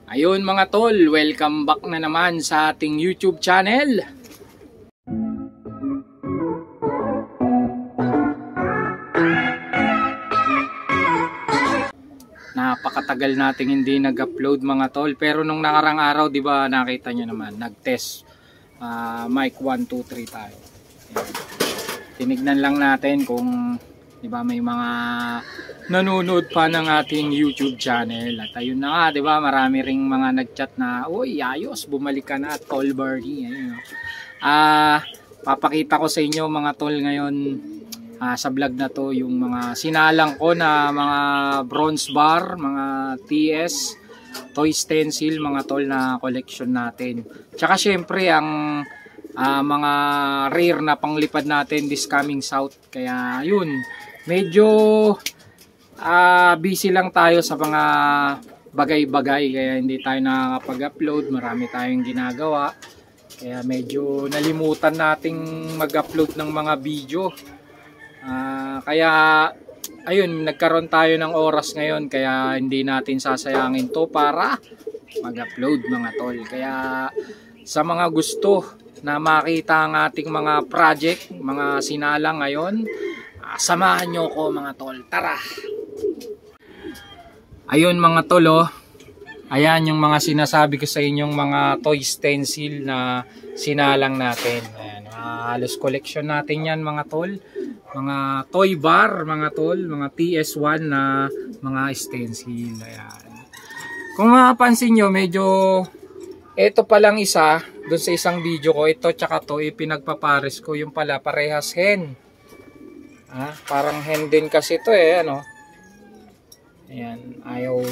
Ayun mga tol, welcome back na naman sa ating YouTube channel. Napakatagal nating hindi nag-upload mga tol, pero nung nakarang araw, 'di ba, nakita nyo naman, nag-test mic 1 2 3 tayo. Ayan. Tinignan lang natin kung 'di ba may mga nanonood pa ng ating YouTube channel. At ayun na nga, 'di ba, marami ring mga nag-chat na, "Uy, ayos, bumalik ka na, Tol Bernie." Ayun. Papakita ko sa inyo mga tol ngayon sa vlog na to yung mga sinalang ko na mga bronze bar, mga TS, toy stencil, mga tol na collection natin. Tsaka syempre ang mga rare na panglipad natin this coming south. Kaya yun, medyo busy lang tayo sa mga bagay-bagay, kaya hindi tayo nakakapag-upload. Marami tayong ginagawa, kaya medyo nalimutan nating mag-upload ng mga video. Kaya ayun, nagkaroon tayo ng oras ngayon, kaya hindi natin sasayangin to para mag-upload mga tol. Kaya sa mga gusto na makita ang ating mga project, mga sinalang ngayon, samahan nyo ko mga tol, tara! Ayun mga tol, oh. Ayan yung mga sinasabi ko sa inyong mga toy stencil na sinalang natin. Ayan, halos collection natin yan mga tol. Mga toy bar mga tol, mga TS1 na mga stencil. Ayan. Kung mapapansin nyo, medyo ito pa lang isa doon sa isang video ko, ito tsaka to pinagpapares ko, yung pala parehas hen. Parang hen din kasi to ano. Ayan, ayaw,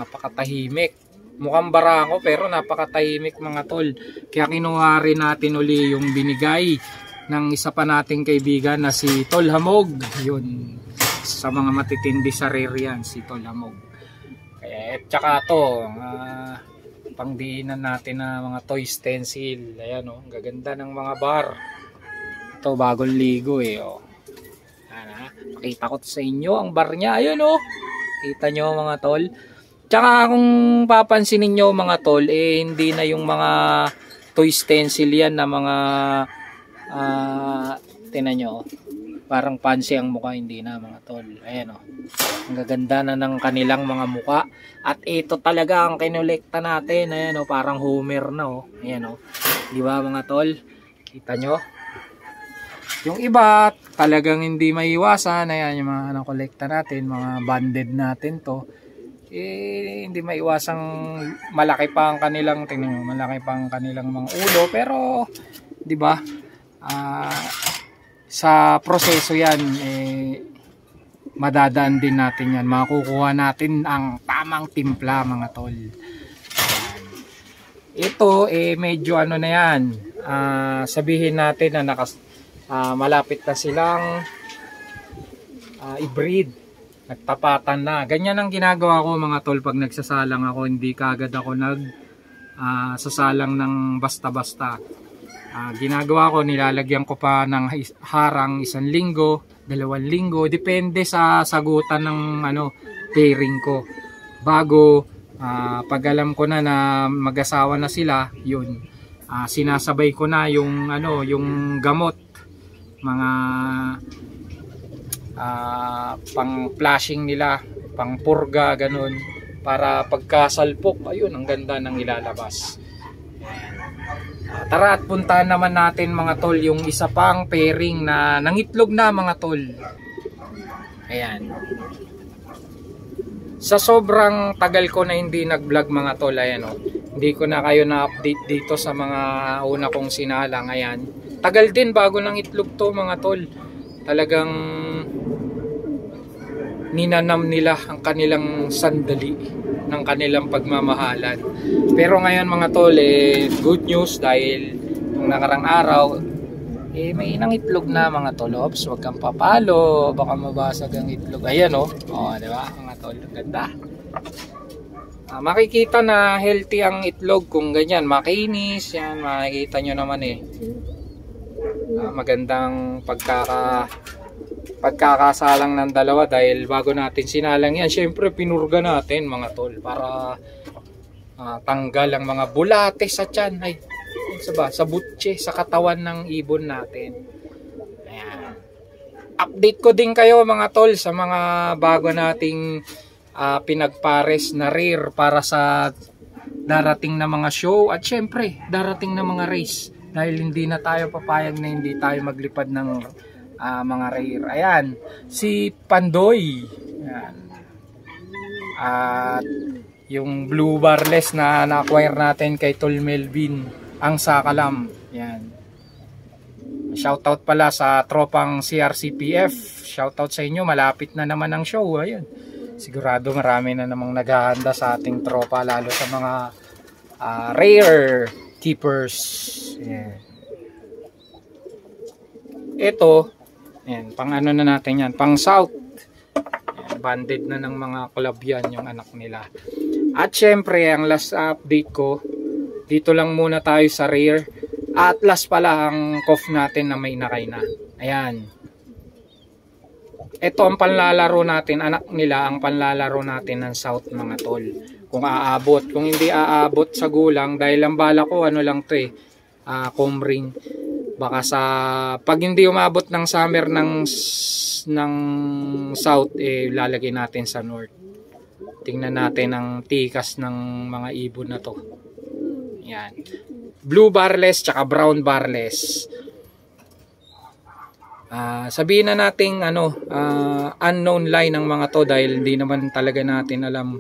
napakatahimik. Mukhang barako pero napakatahimik mga tol. Kaya kinuha rin natin uli yung binigay ng isa pa nating kaibigan na si Tol Hamog. Yun, sa mga matitindi sa rare yan, si Tol Hamog. Kaya tsaka to, pangdiinan natin na mga toy stencil. Ayan o, gaganda ng mga bar. Ito bagong ligo oh. Pakita ko sa inyo ang bar niya. Ayun oh. Kita nyo mga tol. Tsaka kung papansinin nyo mga tol, hindi na yung mga toy stencil yan na mga tinan nyo, parang fancy ang mukha, hindi na mga tol. Ayan oh. Ang gaganda na ng kanilang mga mukha. At ito talaga ang kinolekta natin. Ayan oh, parang Homer na oh. Ayan oh. Di ba mga tol? Kita nyo? Yung iba, talagang hindi maiwasan. Ayan yung mga nakolekta natin, mga banded natin to. Hindi maiwasang malaki pa ang kanilang, tingnan mo, malaki pa ang kanilang mga ulo. Pero, di ba, sa proseso yan, madadaan din natin yan. Makukuha natin ang tamang timpla mga tol. Ayan. Ito, medyo ano na yan, sabihin natin na malapit na silang i-breed, nagtapatan na. Ganyan ang ginagawa ko mga tol pag nagsasalang ako. Hindi kagad ako sasalang ng basta-basta. Ginagawa ko, nilalagyan ko pa ng harang 1 linggo, 2 linggo, depende sa sagutan ng pairing ko. Bago pag alam ko na mag-asawa na sila, yun, sinasabay ko na yung yung gamot, mga pang flashing nila, pang purga, ganun, para pagkasalpok, ayun, ang ganda ng ilalabas. Tara at puntahan naman natin mga tol yung isa pang pairing na nangitlog na mga tol. Ayan. Sa sobrang tagal ko na hindi nag-vlog mga tol, ayan oh, hindi ko na kayo na-update dito sa mga una kong sinalang. Ayan, tagal din bago nang itlog to mga tol. Talagang ninanam nila ang kanilang sandali ng kanilang pagmamahalan. Pero ngayon mga tol, good news, dahil nung nakarang araw may nangitlog na mga tol. Ops, wag kang papalo, baka mabasag ang itlog. Ayan oh, di ba mga tol, ganda. Makikita na healthy ang itlog kung ganyan, makinis yan, makikita nyo naman magandang pagkakasalang ng dalawa. Dahil bago natin sinalang yan, syempre pinurga natin mga tol para tanggal ang mga bulate sa tiyan, ay sa butche, sa katawan ng ibon natin. Ayan. Update ko din kayo mga tol sa mga bago nating pinagpares na rare para sa darating na mga show at syempre darating na mga race, dahil hindi na tayo papayag na hindi tayo maglipad ng mga rare. Ayan, si Pandoy. Ayan. At yung blue barless na na-acquire natin kay Tol Melvin, ang Sakalam. Ayan. Shoutout pala sa tropang CRCPF. Shoutout sa inyo, malapit na naman ang show. Ayan. Sigurado marami na namang naghahanda sa ating tropa, lalo sa mga rare keepers. Ayan. Ito, ayan, pang ano na natin yan, pang south. Ayan, banded na ng mga club yan yung anak nila. At syempre, ang last update ko, dito lang muna tayo sa rare. At last pala ang cough natin na may nakay na. Ayan. Ito ang panlalaro natin, anak nila ang panlalaro natin ng south mga tol. Kung aabot, kung hindi aabot sa gulang, dahil ang bala ko ano lang 'to comb ring. Baka sa pag hindi umabot ng summer ng south, lalagay natin sa north. Tingnan natin ang tikas ng mga ibon na to. Yan. Blue barless tsaka brown barless. Sabihin na nating unknown line ng mga to, dahil hindi naman talaga natin alam.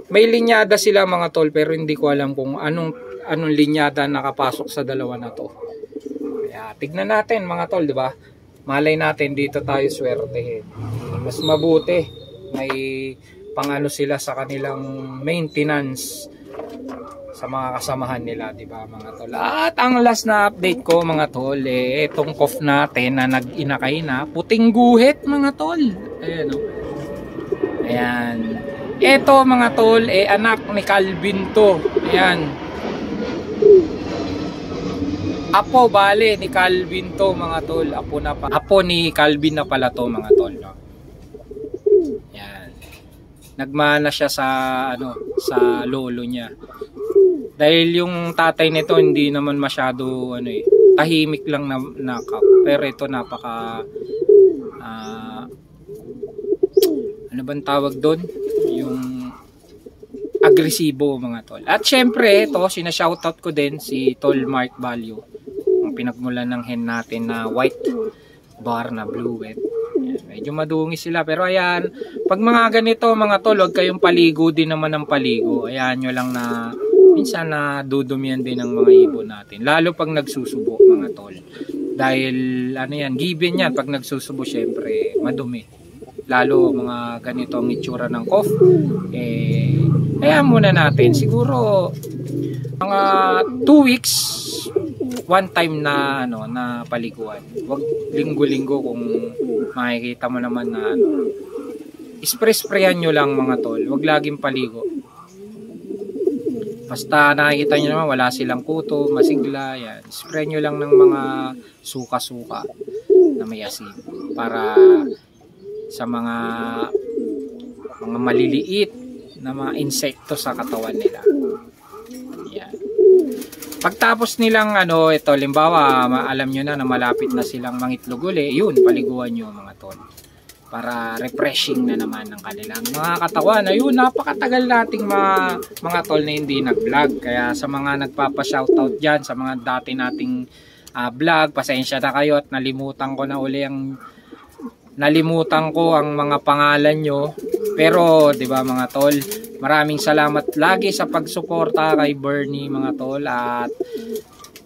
May linyada sila mga tol, pero hindi ko alam kung anong linyada nakapasok sa dalawa na to. Kaya tignan natin mga tol, di ba? Malay natin dito tayo swertehin. Mas mabuti may pangano sila sa kanilang maintenance sa mga kasamahan nila, di ba mga tol? At ang last na update ko mga tol, itong cough natin na nag-inakay na, puting guhit mga tol. Ayan o. Ayan. Ito mga tol, anak ni Calvin to. Ayan. Apo bale ni Calvin to mga tol. Apo ni Calvin na pala to mga tol. No? Ayan. Nagmana siya sa sa lolo niya. Dahil yung tatay nito hindi naman masyado tahimik lang na pero ito napaka ano bang tawag doon? Yung agresibo mga tol. At syempre ito, sina-shoutout ko din si Tol Mark Value. Ang pinagmulan ng hen natin na white bar na blue wet. Ayan, medyo madungi sila, pero ayan, pag mga ganito mga tol, huwag kayong paligo din naman ng paligo. Ayan nyo lang na minsan na dudumihan din ng mga ibon natin, lalo pag nagsusubo mga tol, dahil given yan, pag nagsusubo syempre madumi, lalo mga ganito ang itsura ng cough. Kaya muna natin siguro mga 2 weeks one time na na paliguan. Wag linggo-linggo. Kung makikita mo naman na spray-sprayan nyo lang mga tol, wag laging paligo. Basta nakikita nyo naman wala silang kuto, masigla, yan. Spray nyo lang ng mga suka-suka na may asin para sa mga maliliit na mga insekto sa katawan nila. Yan. Pagtapos nilang ito, limbawa, alam nyo na malapit na silang mangitlog uli, yun, paliguan nyo mga tol. Para refreshing na naman ng kanilang mga katawan. Ayun, napakatagal nating mga tol na hindi nag-vlog. Kaya sa mga nagpapa-shoutout dyan, sa mga dati nating vlog, pasensya na kayo at nalimutan ko ang mga pangalan nyo. Pero, di ba mga tol, maraming salamat lagi sa pagsuporta kay Bernie mga tol. At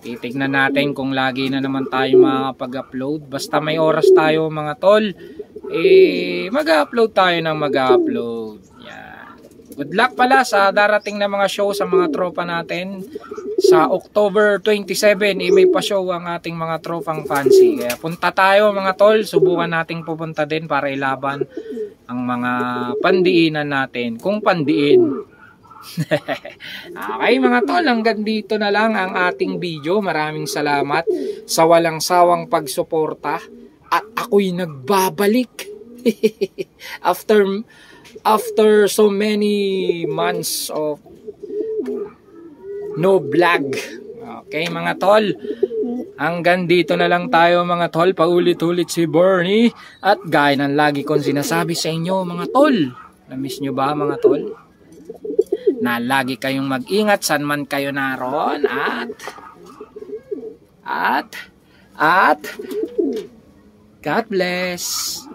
titignan natin kung lagi na naman tayo makapag-upload. Basta may oras tayo mga tol, mag-upload tayo ng mag-upload. Yan. Good luck pala sa darating na mga show sa mga tropa natin. Sa October 27, may pa-show ang ating mga tropang fancy. Kaya punta tayo mga tol, subukan nating pupunta din para ilaban ang mga pandiinan natin. Kung pandiin. Okay mga tol, hanggang dito na lang ang ating video. Maraming salamat sa walang sawang pagsuporta. At ako'y nagbabalik after so many months of no vlog. Okay mga tol, hanggang dito na lang tayo mga tol. Paulit-ulit si Bernie. At gaya ng lagi kong sinasabi sa inyo mga tol, na-miss nyo ba mga tol? Na lagi kayong mag-ingat saan man kayo naroon. At God bless.